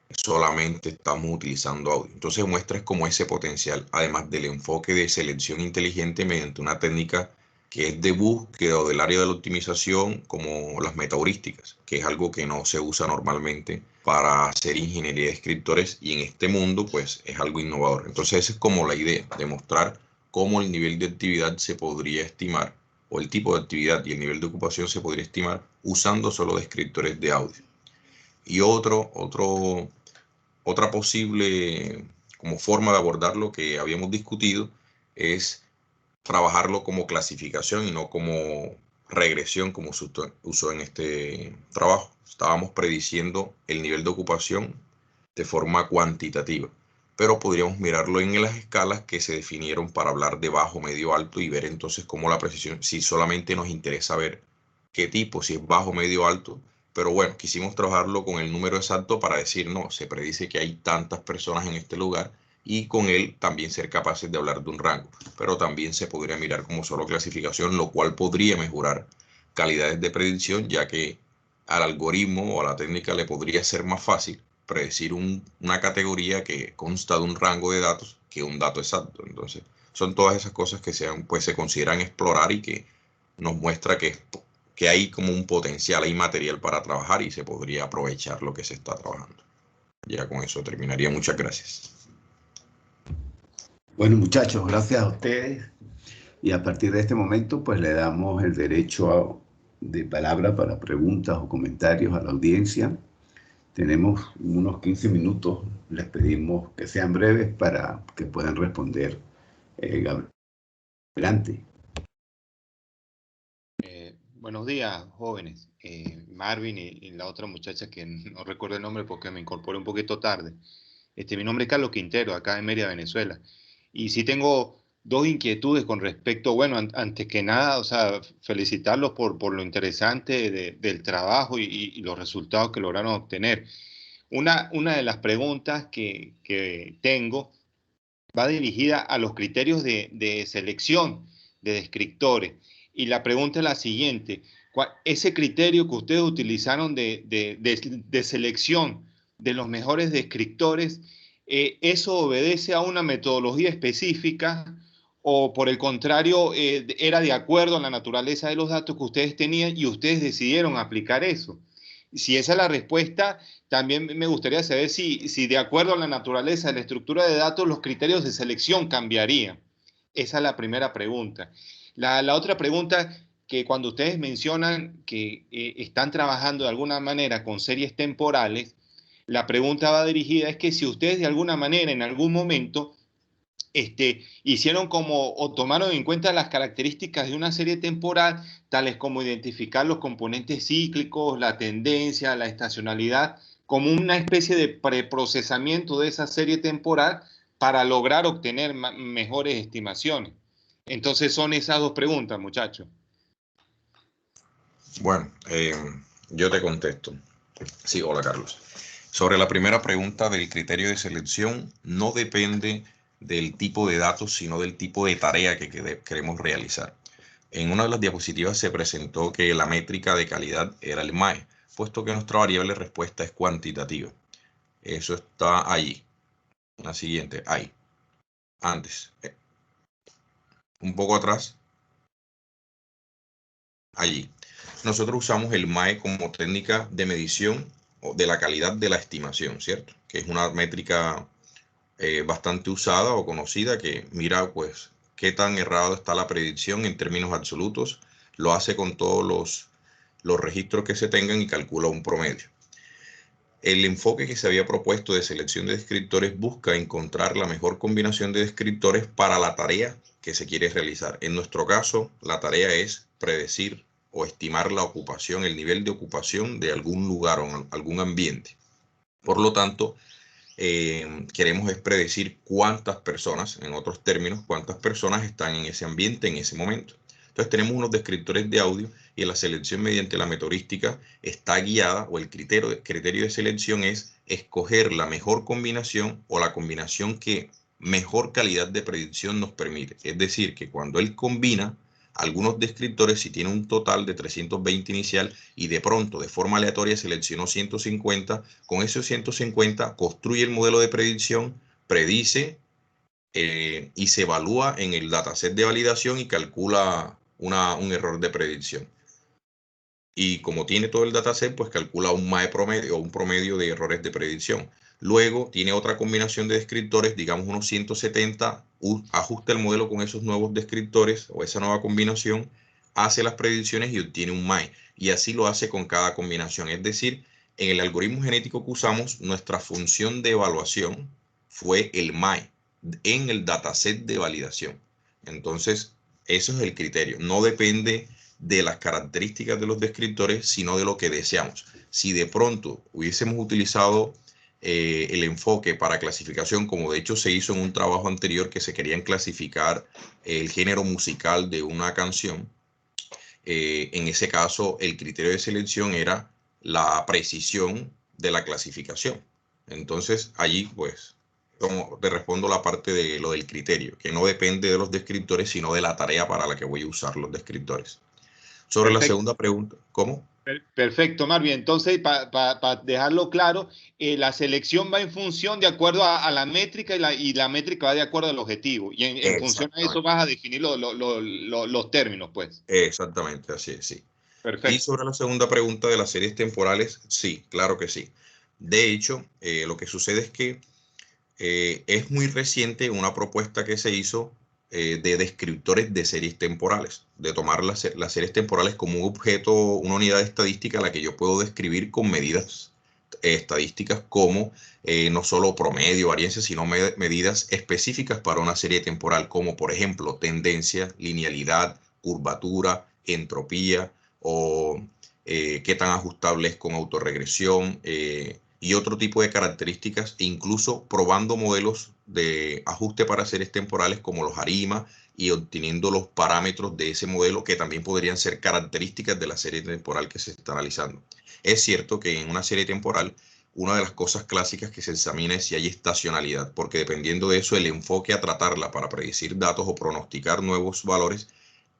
solamente estamos utilizando audio. Entonces muestras como ese potencial, además del enfoque de selección inteligente mediante una técnica que es de búsqueda o del área de la optimización, como las metaheurísticas, que es algo que no se usa normalmente para hacer ingeniería de escritores, y en este mundo pues es algo innovador. Entonces esa es como la idea, demostrar cómo el nivel de actividad se podría estimar, o el tipo de actividad y el nivel de ocupación se podría estimar usando solo descriptores de audio. Y otra posible como forma de abordarlo que habíamos discutido es trabajarlo como clasificación y no como regresión como se usó en este trabajo. Estábamos prediciendo el nivel de ocupación de forma cuantitativa, pero podríamos mirarlo en las escalas que se definieron para hablar de bajo, medio, alto, y ver entonces cómo la precisión, si solamente nos interesa ver qué tipo, si es bajo, medio, alto. Pero bueno, quisimos trabajarlo con el número exacto para decir, no, se predice que hay tantas personas en este lugar, y con él también ser capaces de hablar de un rango. Pero también se podría mirar como solo clasificación, lo cual podría mejorar calidades de predicción, ya que al algoritmo o a la técnica le podría ser más fácil predecir una categoría que consta de un rango de datos que un dato exacto. Entonces, son todas esas cosas que pues se consideran explorar y que nos muestra que hay como un potencial, hay material para trabajar y se podría aprovechar lo que se está trabajando. Ya con eso terminaría. Muchas gracias. Bueno, muchachos, gracias a ustedes. Y a partir de este momento, pues le damos el derecho de palabra para preguntas o comentarios a la audiencia. Tenemos unos 15 minutos. Les pedimos que sean breves para que puedan responder. Gabriel, adelante. Buenos días, jóvenes. Marvin y la otra muchacha que no recuerdo el nombre porque me incorporé un poquito tarde. Mi nombre es Carlos Quintero, acá en Mérida, Venezuela. Y sí tengo dos inquietudes con respecto, bueno, antes que nada, o sea, felicitarlos por lo interesante del trabajo y los resultados que lograron obtener. Una de las preguntas que tengo va dirigida a los criterios de selección de descriptores. Y la pregunta es la siguiente: ese criterio que ustedes utilizaron de selección de los mejores descriptores, ¿eso obedece a una metodología específica o por el contrario era de acuerdo a la naturaleza de los datos que ustedes tenían y ustedes decidieron aplicar eso? Si esa es la respuesta, también me gustaría saber si de acuerdo a la naturaleza de la estructura de datos los criterios de selección cambiarían. Esa es la primera pregunta. La otra pregunta, que cuando ustedes mencionan que están trabajando de alguna manera con series temporales, la pregunta va dirigida es que si ustedes de alguna manera en algún momento hicieron como, o tomaron en cuenta las características de una serie temporal, tales como identificar los componentes cíclicos, la tendencia, la estacionalidad, como una especie de preprocesamiento de esa serie temporal para lograr obtener mejores estimaciones. Entonces son esas dos preguntas, muchachos. Bueno, yo te contesto. Sí, hola Carlos. Sobre la primera pregunta del criterio de selección, no depende del tipo de datos, sino del tipo de tarea que queremos realizar. En una de las diapositivas se presentó que la métrica de calidad era el MAE, puesto que nuestra variable de respuesta es cuantitativa. Eso está allí. La siguiente, ahí. Antes. Un poco atrás. Allí. Nosotros usamos el MAE como técnica de medición de la calidad de la estimación, ¿cierto? Que es una métrica bastante usada o conocida que mira, pues, qué tan errado está la predicción en términos absolutos. Lo hace con todos los registros que se tengan y calcula un promedio. El enfoque que se había propuesto de selección de descriptores busca encontrar la mejor combinación de descriptores para la tarea que se quiere realizar. En nuestro caso, la tarea es predecir o estimar la ocupación, el nivel de ocupación de algún lugar o algún ambiente. Por lo tanto, queremos es predecir cuántas personas, en otros términos, cuántas personas están en ese ambiente en ese momento. Entonces tenemos unos descriptores de audio y la selección mediante la metodística está guiada, o el criterio de selección es escoger la mejor combinación o la combinación que mejor calidad de predicción nos permite. Es decir, que cuando él combina algunos descriptores, si tiene un total de 320 inicial y de pronto de forma aleatoria seleccionó 150, con esos 150 construye el modelo de predicción, predice y se evalúa en el dataset de validación y calcula un error de predicción. Y como tiene todo el dataset, pues calcula un MAE promedio o un promedio de errores de predicción. Luego tiene otra combinación de descriptores, digamos unos 170, ajusta el modelo con esos nuevos descriptores o esa nueva combinación, hace las predicciones y obtiene un MAE. Y así lo hace con cada combinación. Es decir, en el algoritmo genético que usamos, nuestra función de evaluación fue el MAE en el dataset de validación. Entonces, eso es el criterio. No depende de las características de los descriptores, sino de lo que deseamos. Si de pronto hubiésemos utilizado el enfoque para clasificación, como de hecho se hizo en un trabajo anterior que se querían clasificar el género musical de una canción, en ese caso el criterio de selección era la precisión de la clasificación. Entonces allí pues como te respondo la parte de lo del criterio, que no depende de los descriptores, sino de la tarea para la que voy a usar los descriptores. Sobre la segunda pregunta, ¿cómo? Perfecto, Marvin. Entonces, para dejarlo claro, la selección va en función de acuerdo a la métrica y la métrica va de acuerdo al objetivo. Y en función a eso vas a definir los términos, pues. Exactamente, así es, sí. Perfecto. Y sobre la segunda pregunta de las series temporales, sí, claro que sí. De hecho, lo que sucede es que es muy reciente una propuesta que se hizo de descriptores de series temporales, de tomar las series temporales como un objeto, una unidad estadística a la que yo puedo describir con medidas estadísticas como no solo promedio, varianza, sino medidas específicas para una serie temporal, como por ejemplo tendencia, linealidad, curvatura, entropía o qué tan ajustable es con autorregresión, y otro tipo de características, e incluso probando modelos de ajuste para series temporales como los ARIMA y obteniendo los parámetros de ese modelo que también podrían ser características de la serie temporal que se está analizando. Es cierto que en una serie temporal, una de las cosas clásicas que se examina es si hay estacionalidad, porque dependiendo de eso, el enfoque a tratarla para predecir datos o pronosticar nuevos valores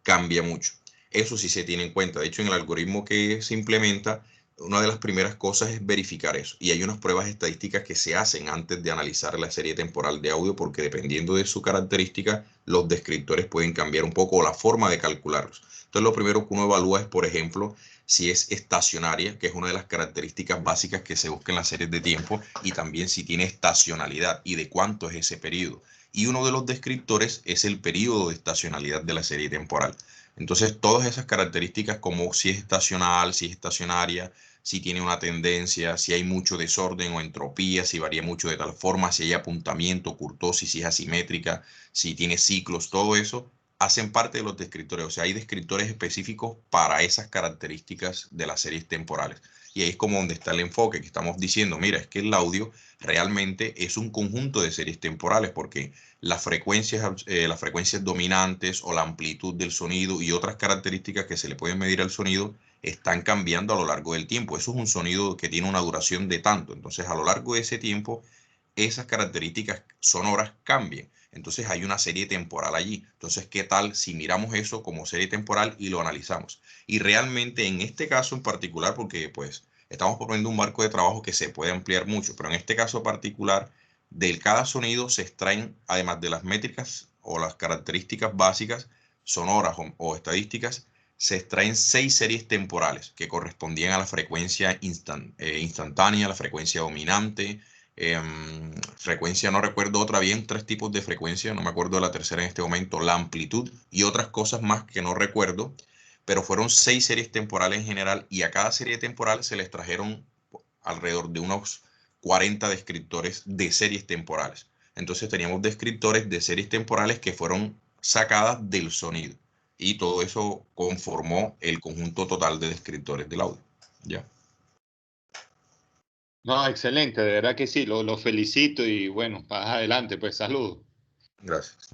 cambia mucho. Eso sí se tiene en cuenta. De hecho, en el algoritmo que se implementa, una de las primeras cosas es verificar eso. Y hay unas pruebas estadísticas que se hacen antes de analizar la serie temporal de audio, porque dependiendo de su característica, los descriptores pueden cambiar un poco la forma de calcularlos. Entonces, lo primero que uno evalúa es, por ejemplo, si es estacionaria, que es una de las características básicas que se busca en las series de tiempo, y también si tiene estacionalidad y de cuánto es ese periodo. Y uno de los descriptores es el periodo de estacionalidad de la serie temporal. Entonces, todas esas características como si es estacional, si es estacionaria, si tiene una tendencia, si hay mucho desorden o entropía, si varía mucho de tal forma, si hay apuntamiento, curtosis, si es asimétrica, si tiene ciclos, todo eso hacen parte de los descriptores. O sea, hay descriptores específicos para esas características de las series temporales. Y ahí es como donde está el enfoque, que estamos diciendo, mira, es que el audio realmente es un conjunto de series temporales, porque las frecuencias dominantes o la amplitud del sonido y otras características que se le pueden medir al sonido están cambiando a lo largo del tiempo. Eso es un sonido que tiene una duración de tanto. Entonces, a lo largo de ese tiempo, esas características sonoras cambian. Entonces, hay una serie temporal allí. Entonces, ¿qué tal si miramos eso como serie temporal y lo analizamos? Y realmente, en este caso en particular, porque pues estamos proponiendo un marco de trabajo que se puede ampliar mucho, pero en este caso particular, de cada sonido se extraen, además de las métricas o las características básicas, sonoras o estadísticas, se extraen 6 series temporales que correspondían a la frecuencia instantánea, la frecuencia dominante, frecuencia, no recuerdo otra bien, 3 tipos de frecuencia, no me acuerdo de la tercera en este momento, la amplitud y otras cosas más que no recuerdo, pero fueron 6 series temporales en general y a cada serie temporal se les trajeron alrededor de unos 40 descriptores de series temporales. Entonces teníamos descriptores de series temporales que fueron sacadas del sonido y todo eso conformó el conjunto total de descriptores del audio. ¿Ya? No, excelente, de verdad que sí, lo felicito y bueno, para adelante, pues saludos. Gracias.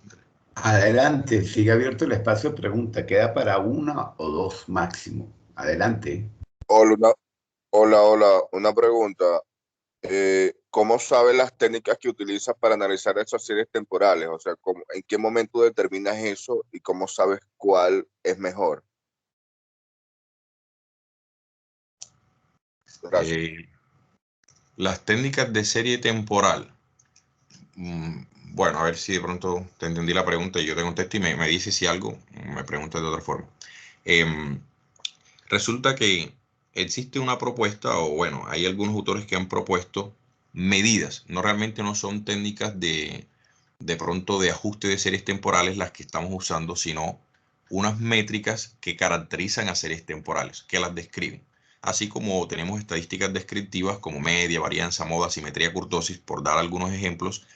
Adelante, sigue abierto el espacio de pregunta. Queda para una o dos máximo. Adelante. Hola, una pregunta. ¿Cómo sabes las técnicas que utilizas para analizar esas series temporales? O sea, ¿en qué momento determinas eso y cómo sabes cuál es mejor? Gracias. Las técnicas de serie temporal. Bueno, a ver si de pronto te entendí la pregunta y yo te contesto y me dices si algo, me preguntas de otra forma. Resulta que existe una propuesta, o bueno, hay algunos autores que han propuesto medidas, realmente no son técnicas de pronto de ajuste de series temporales las que estamos usando, sino unas métricas que caracterizan a series temporales, que las describen. Así como tenemos estadísticas descriptivas como media, varianza, moda, simetría, kurtosis, por dar algunos ejemplos,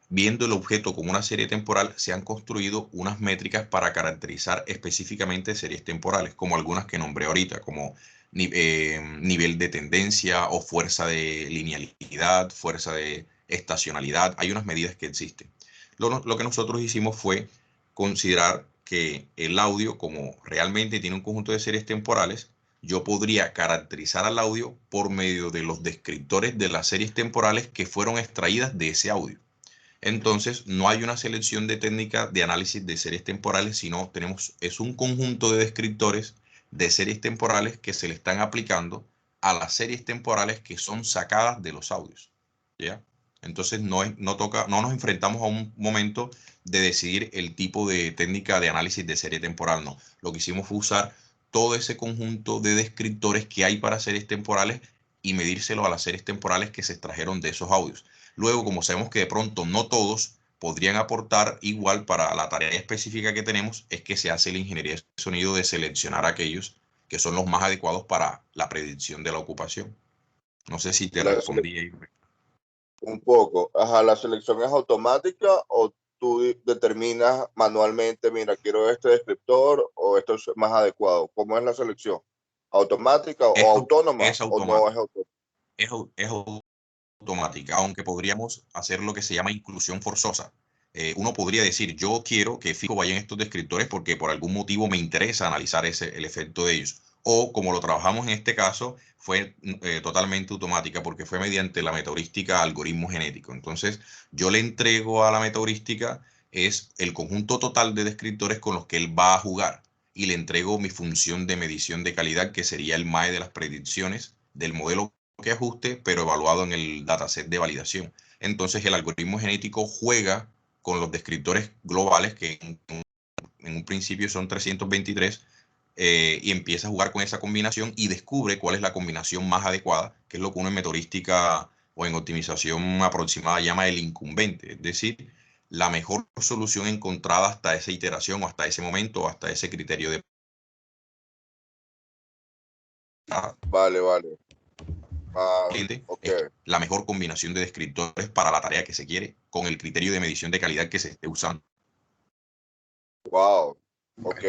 viendo el objeto como una serie temporal, se han construido unas métricas para caracterizar específicamente series temporales, como algunas que nombré ahorita, como nivel de tendencia o fuerza de linealidad, fuerza de estacionalidad. Hay unas medidas que existen. Lo que nosotros hicimos fue considerar que el audio, como realmente tiene un conjunto de series temporales, yo podría caracterizar al audio por medio de los descriptores de las series temporales que fueron extraídas de ese audio. Entonces, no hay una selección de técnicas de análisis de series temporales, sino es un conjunto de descriptores de series temporales que se le están aplicando a las series temporales que son sacadas de los audios. ¿Ya? Entonces, no nos enfrentamos a un momento de decidir el tipo de técnica de análisis de serie temporal, no. Lo que hicimos fue usar todo ese conjunto de descriptores que hay para series temporales y medírselo a las series temporales que se extrajeron de esos audios. Luego, como sabemos que de pronto no todos podrían aportar igual para la tarea específica que tenemos, es que se hace la ingeniería de sonido de seleccionar aquellos que son los más adecuados para la predicción de la ocupación. No sé si te respondí ahí. Un poco. Ajá, ¿la selección es automática o tú determinas manualmente, mira, quiero este descriptor o esto es más adecuado? ¿Cómo es la selección? ¿Automática o autónoma? Es ¿O no es automática. autónoma? Es automática, aunque podríamos hacer lo que se llama inclusión forzosa. Uno podría decir, yo quiero que fijo vaya en estos descriptores porque por algún motivo me interesa analizar el efecto de ellos. O como lo trabajamos en este caso, fue totalmente automática porque fue mediante la metaheurística algoritmo genético. Entonces, yo le entrego a la metaheurística es el conjunto total de descriptores con los que él va a jugar y le entrego mi función de medición de calidad, que sería el MAE de las predicciones del modelo que ajuste, pero evaluado en el dataset de validación. Entonces, el algoritmo genético juega con los descriptores globales, que en un principio son 323, y empieza a jugar con esa combinación y descubre cuál es la combinación más adecuada, que es lo que uno en metaheurística o en optimización aproximada llama el incumbente, es decir, la mejor solución encontrada hasta esa iteración o hasta ese momento o hasta ese criterio de... Vale. Ok. Es la mejor combinación de descriptores para la tarea que se quiere con el criterio de medición de calidad que se esté usando. Wow. Ok.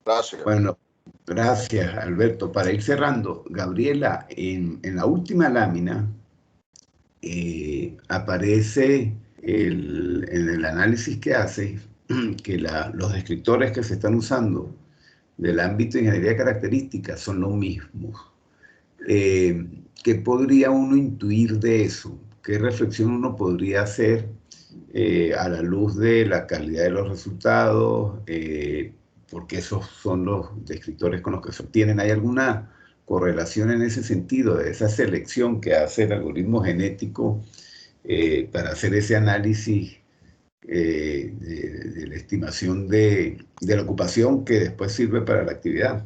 Gracias. Bueno, gracias, Alberto. Para ir cerrando, Gabriela, en la última lámina aparece en el análisis que hace que los descriptores que se están usando del ámbito de ingeniería de características son los mismos. ¿Qué podría uno intuir de eso? ¿Qué reflexión uno podría hacer a la luz de la calidad de los resultados? Porque esos son los descriptores con los que se obtienen. ¿Hay alguna correlación en ese sentido, de esa selección que hace el algoritmo genético para hacer ese análisis de la estimación de la ocupación que después sirve para la actividad?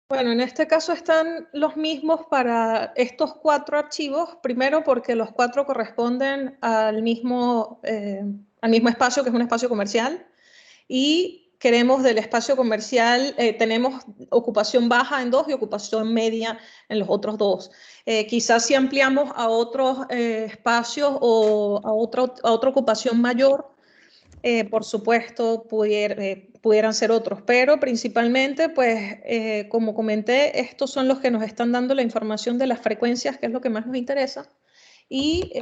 Bueno, en este caso están los mismos para estos 4 archivos, primero porque los 4 corresponden al mismo espacio, que es un espacio comercial, y queremos del espacio comercial, tenemos ocupación baja en 2 y ocupación media en los otros 2. Quizás si ampliamos a otros espacios o a otra ocupación mayor, por supuesto, pudieran ser otros, pero principalmente, pues, como comenté, estos son los que nos están dando la información de las frecuencias, que es lo que más nos interesa, y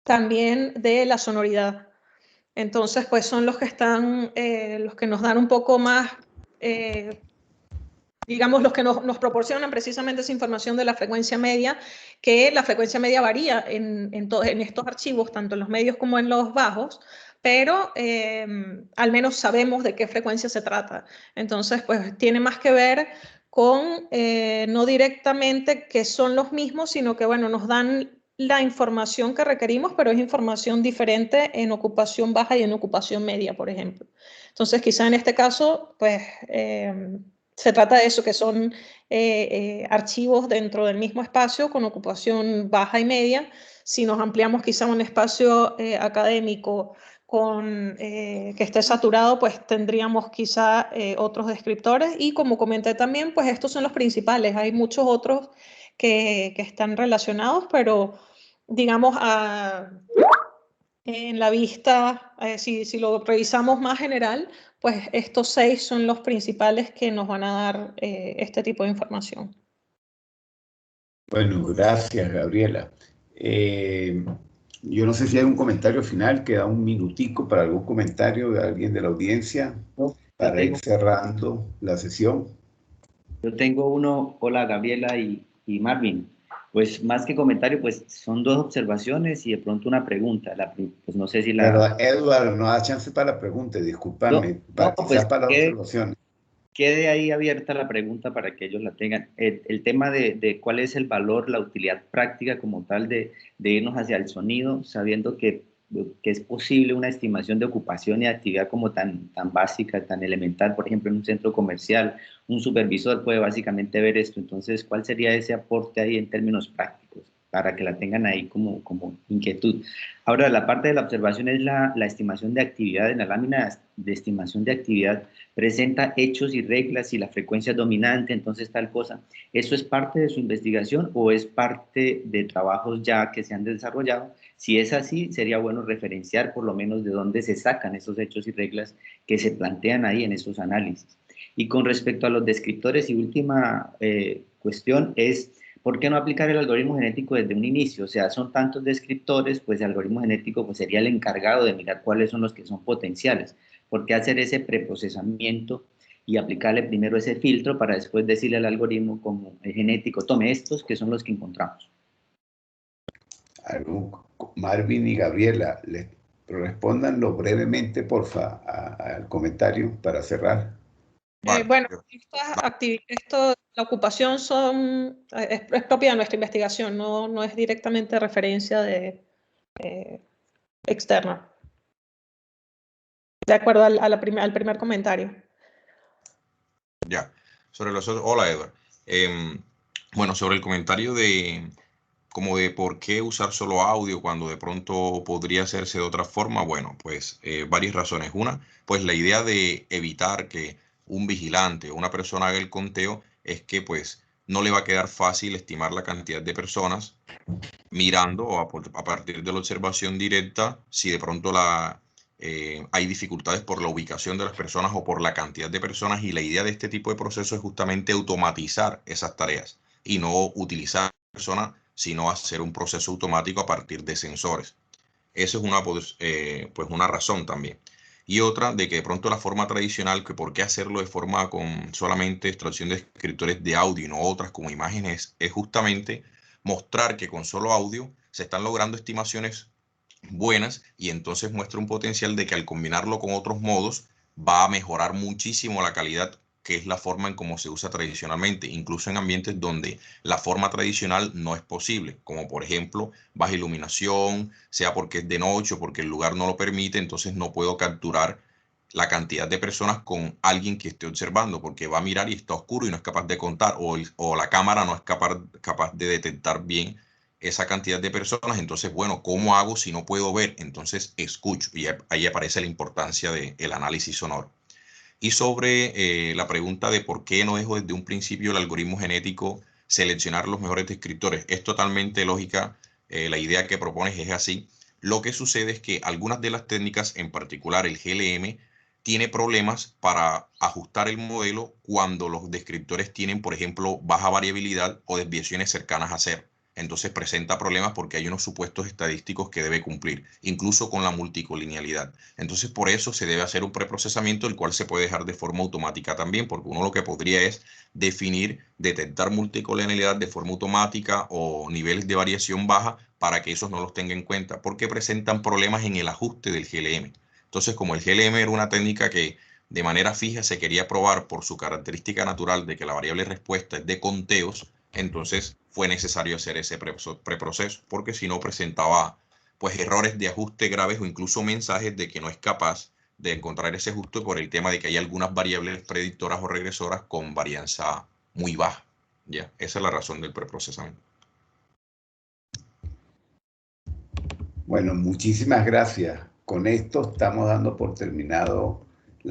también de la sonoridad. Entonces, pues, son los que están, los que nos dan un poco más, digamos, los que nos proporcionan precisamente esa información de la frecuencia media, que la frecuencia media varía en estos archivos, tanto en los medios como en los bajos, pero al menos sabemos de qué frecuencia se trata. Entonces, pues tiene más que ver con no directamente que son los mismos, sino que, bueno, nos dan la información que requerimos, pero es información diferente en ocupación baja y en ocupación media, por ejemplo. Entonces, quizá en este caso, pues, se trata de eso, que son archivos dentro del mismo espacio con ocupación baja y media. Si nos ampliamos quizá un espacio académico que esté saturado, pues tendríamos quizá otros descriptores. Y como comenté también, pues estos son los principales. Hay muchos otros que están relacionados, pero digamos en la vista, si lo revisamos más general, pues estos 6 son los principales que nos van a dar este tipo de información. Bueno, gracias, Gabriela. Yo no sé si hay un comentario final, queda un minutico para algún comentario de alguien de la audiencia para ir cerrando la sesión. Yo tengo uno. Hola, Gabriela y Marvin. Pues más que comentario, pues son 2 observaciones y de pronto una pregunta. Pues no sé si la... Pero Edward, no da chance para la pregunta, discúlpame, No, quizás pues para las observaciones. Quede ahí abierta la pregunta para que ellos la tengan. El tema de cuál es el valor, la utilidad práctica como tal de irnos hacia el sonido, sabiendo que es posible una estimación de ocupación y actividad como tan básica, tan elemental. Por ejemplo, en un centro comercial, un supervisor puede básicamente ver esto. Entonces, ¿cuál sería ese aporte ahí en términos prácticos? Para que la tengan ahí como inquietud. Ahora, la parte de la observación es la estimación de actividad. En la lámina de estimación de actividad presenta hechos y reglas y la frecuencia dominante, entonces tal cosa. ¿Eso es parte de su investigación o es parte de trabajos ya que se han desarrollado? Si es así, sería bueno referenciar por lo menos de dónde se sacan esos hechos y reglas que se plantean ahí en esos análisis. Y con respecto a los descriptores, y última cuestión es, ¿por qué no aplicar el algoritmo genético desde un inicio? O sea, son tantos descriptores, pues el algoritmo genético pues, sería el encargado de mirar cuáles son los que son potenciales. ¿Por qué hacer ese preprocesamiento y aplicarle primero ese filtro para después decirle al algoritmo como genético, tome estos que son los que encontramos? Marvin y Gabriela, les respondanlo brevemente, porfa, al comentario para cerrar. Vale. Bueno, la ocupación es propia de nuestra investigación, no es directamente referencia externa. De acuerdo al primer comentario. Ya. Sobre los otros. Hola, Edward. Bueno, sobre el comentario de por qué usar solo audio cuando de pronto podría hacerse de otra forma. Bueno, pues varias razones. Una, pues la idea de evitar que un vigilante o una persona haga el conteo es que pues no le va a quedar fácil estimar la cantidad de personas mirando o a partir de la observación directa si de pronto hay dificultades por la ubicación de las personas o por la cantidad de personas, y la idea de este tipo de proceso es justamente automatizar esas tareas y no utilizar personas, sino hacer un proceso automático a partir de sensores. Esa es una razón también. Y otra, de que de pronto la forma tradicional, que por qué hacerlo de forma con solamente extracción de descriptores de audio y no otras como imágenes, es justamente mostrar que con solo audio se están logrando estimaciones buenas, y entonces muestra un potencial de que al combinarlo con otros modos va a mejorar muchísimo la calidad, que es la forma en cómo se usa tradicionalmente, incluso en ambientes donde la forma tradicional no es posible, como por ejemplo baja iluminación, sea porque es de noche o porque el lugar no lo permite. Entonces no puedo capturar la cantidad de personas con alguien que esté observando, porque va a mirar y está oscuro y no es capaz de contar, o la cámara no es capaz de detectar bien esa cantidad de personas. Entonces, bueno, ¿cómo hago si no puedo ver? Entonces escucho, y ahí aparece la importancia del análisis sonoro. Y sobre la pregunta de por qué no dejo desde un principio el algoritmo genético seleccionar los mejores descriptores, es totalmente lógica. La idea que propones es así. Lo que sucede es que algunas de las técnicas, en particular el GLM, tiene problemas para ajustar el modelo cuando los descriptores tienen, por ejemplo, baja variabilidad o desviaciones cercanas a cero. Entonces presenta problemas porque hay unos supuestos estadísticos que debe cumplir, incluso con la multicolinealidad. Entonces, por eso se debe hacer un preprocesamiento, el cual se puede dejar de forma automática también, porque uno lo que podría es definir, detectar multicolinealidad de forma automática o niveles de variación baja para que esos no los tenga en cuenta, porque presentan problemas en el ajuste del GLM. Entonces, como el GLM era una técnica que de manera fija se quería probar por su característica natural de que la variable respuesta es de conteos, entonces fue necesario hacer ese preproceso, porque si no presentaba pues errores de ajuste graves o incluso mensajes de que no es capaz de encontrar ese ajuste por el tema de que hay algunas variables predictoras o regresoras con varianza muy baja. ¿Ya? Esa es la razón del preprocesamiento. Bueno, muchísimas gracias. Con esto estamos dando por terminado